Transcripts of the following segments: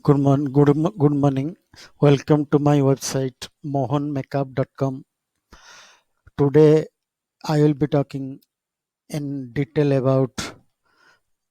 Good morning. Welcome to my website mohanmakeup.com. Today I will be talking in detail about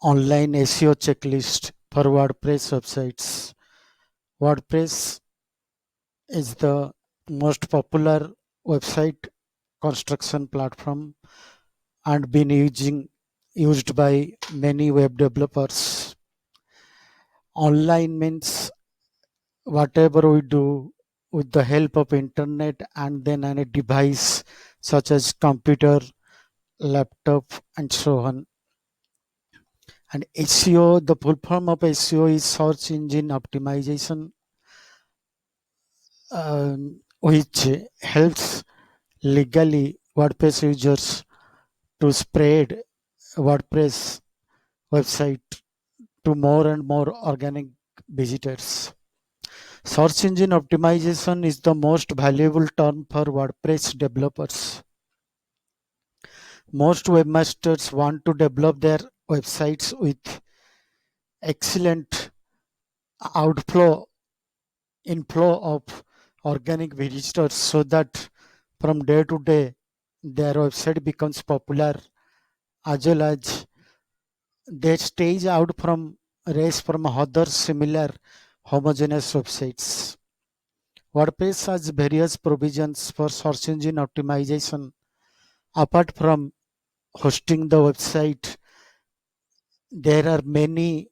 online SEO checklist for WordPress websites. WordPress is the most popular website construction platform and been used by many web developers. Online means whatever we do with the help of internet and then on a device such as computer, laptop, and so on. And SEO, the full form of SEO is search engine optimization, which helps legally WordPress users to spread WordPress website to more and more organic visitors. Search engine optimization is the most valuable term for WordPress developers. Most webmasters want to develop their websites with excellent outflow inflow of organic visitors so that from day to day their website becomes popular as well as they stage out from race from other similar homogeneous websites. WordPress has various provisions for search engine optimization. Apart from hosting the website, there are many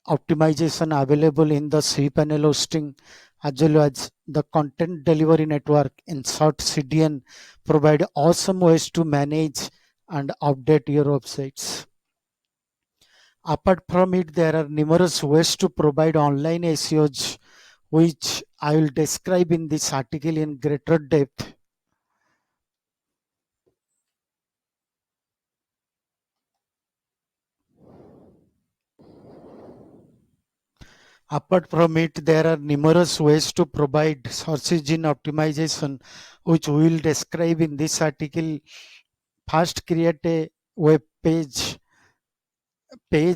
optimization available in the cPanel hosting as well as the content delivery network. In short, CDN provide awesome ways to manage and update your websites. Apart from it, there are numerous ways to provide online SEOs, which I will describe in this article in greater depth. Apart from it, there are numerous ways to provide search engine optimization, which we will describe in this article. First, create a web page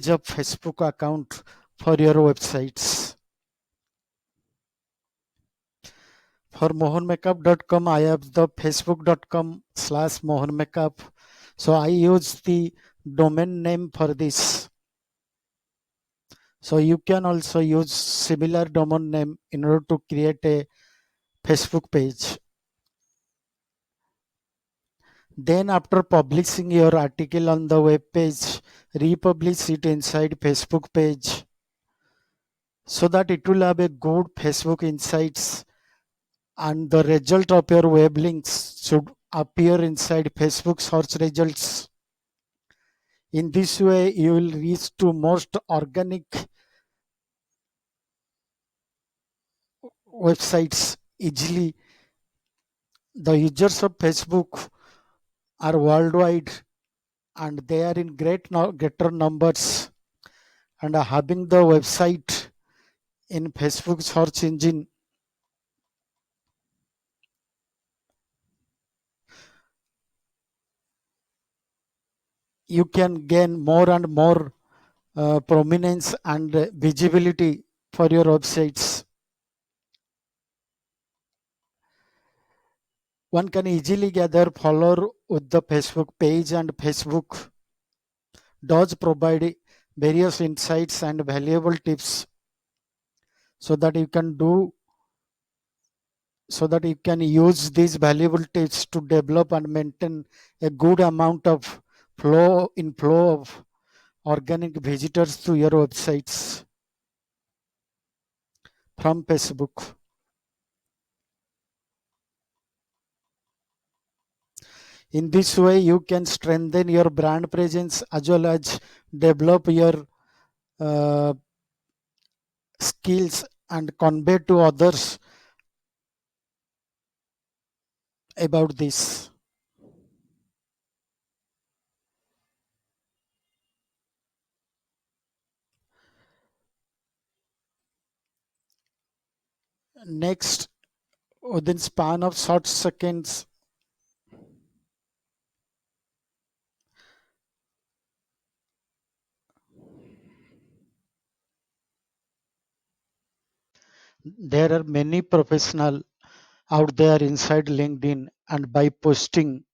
of Facebook account for your websites. For mohanmakeup.com, I have the facebook.com/mohanmakeup. So I use the domain name for this. So you can also use similar domain name in order to create a Facebook page. Then after publishing your article on the web page, republish it inside Facebook page so that it will have a good Facebook insights and the result of your web links should appear inside Facebook search results. In this way, you will reach to most organic websites easily. The users of Facebook are worldwide and they are in greater numbers and are having the website in Facebook search engine. You can gain more and more prominence and visibility for your websites. One can easily gather follower with the Facebook page, and Facebook does provide various insights and valuable tips so that you can do so that you can use these valuable tips to develop and maintain a good amount of flow of organic visitors to your websites from Facebook. In this way, you can strengthen your brand presence as well as develop your uh, skills and convey to others about this. Next, within span of short seconds, There are many professional out there inside LinkedIn, and by posting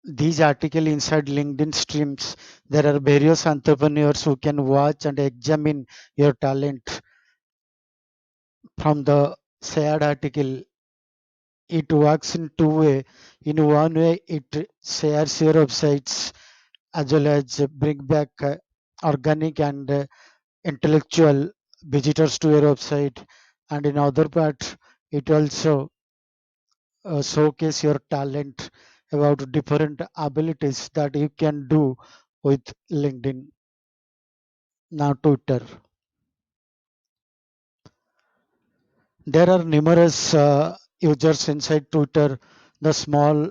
these articles inside LinkedIn streams, there are various entrepreneurs who can watch and examine your talent from the shared article. It works in two way. In one way, it shares your websites as well as bring back organic and intellectual visitors to your website, and in other part, it also showcase your talent about different abilities that you can do with LinkedIn. Now Twitter, there are numerous users inside Twitter, the small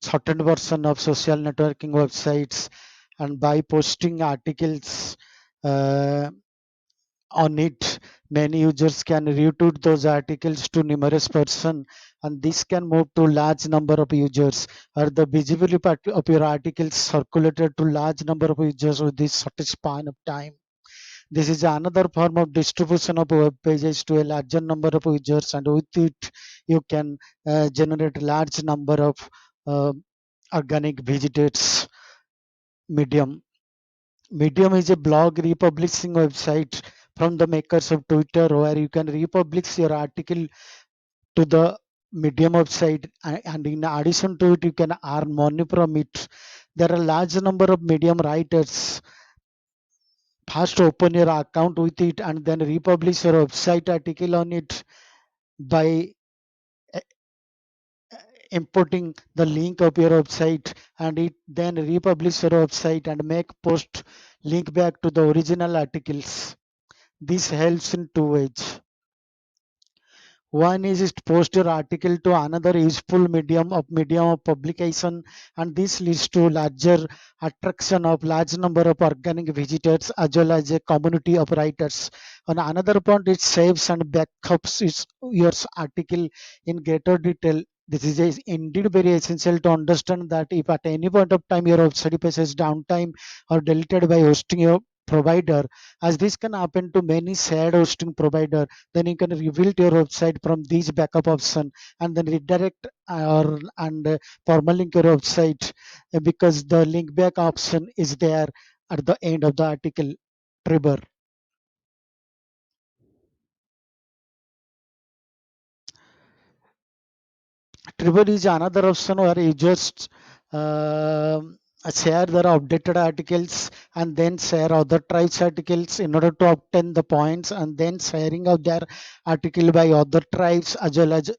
shortened version of social networking websites, and by posting articles uh, on it, many users can retweet those articles to numerous person, and this can move to large number of users, or the visibility of your articles circulated to large number of users with this short span of time. This is another form of distribution of web pages to a larger number of users, and with it, you can generate large number of uh, organic visitors. Medium. Medium is a blog republishing website from the makers of Twitter, where you can republish your article to the Medium website, and in addition to it, you can earn money from it. There are large number of Medium writers. First, open your account with it, and then republish your website article on it by uh, importing the link of your website, and it then republish your website and make post link back to the original articles. This helps in two ways. One is to post your article to another useful medium of publication, and this leads to larger attraction of large number of organic visitors as well as a community of writers. On another point, it saves and backups your article in greater detail. This is indeed very essential to understand that if at any point of time your website faces downtime or deleted by hosting your provider, as this can happen to many shared hosting provider, then you can rebuild your website from these backup option, and then redirect or and permalink your website, because the link back option is there at the end of the article. Trigger. Tribble is another option where you just share their updated articles and then share other tribes articles in order to obtain the points, and then sharing of their article by other tribes as well as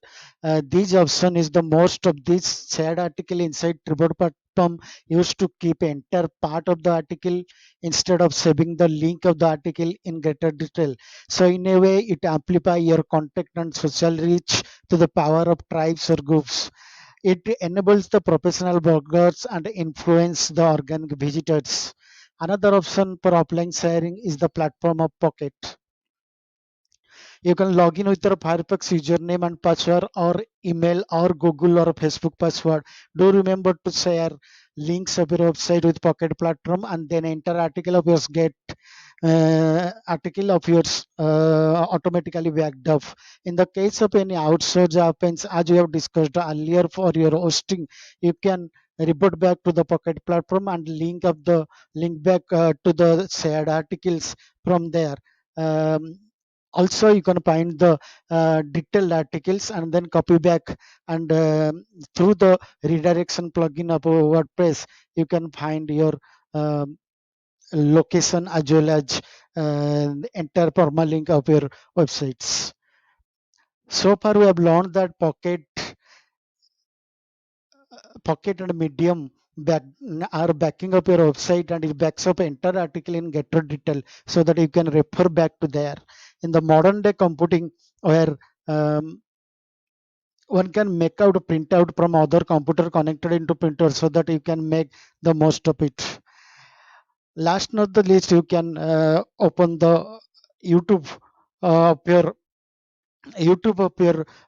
this option is the most of this shared article inside Tribble platform used to keep entire part of the article instead of saving the link of the article in greater detail. So in a way, it amplify your contact and social reach to the power of tribes or groups. It enables the professional bloggers and influence the organic visitors. Another option for offline sharing is the platform of Pocket. You can log in with your Firefox username and password, or email or Google or Facebook password. Do remember to share links of your website with Pocket platform, and then enter article of yours get article of yours automatically backed up. In the case of any outsourced happens, as we have discussed earlier, for your hosting, you can report back to the Pocket platform and link back to the shared articles from there. Um, Also, you can find the detailed articles and then copy back, and through the redirection plugin of WordPress, you can find your um, location as well as the entire permalink of your websites. So far, we have learned that Pocket and Medium are backing up your website, and it backs up entire article in greater detail so that you can refer back to there. In the modern day computing, where um, one can make out a printout from other computer connected into printer so that you can make the most of it. Last not the least, you can open the YouTube of your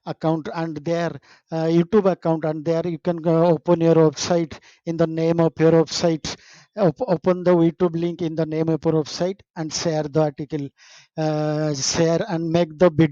account, and there YouTube account, and there you can go open your website in the name of your website. open the YouTube link in the name of our website and share the article, share and make the video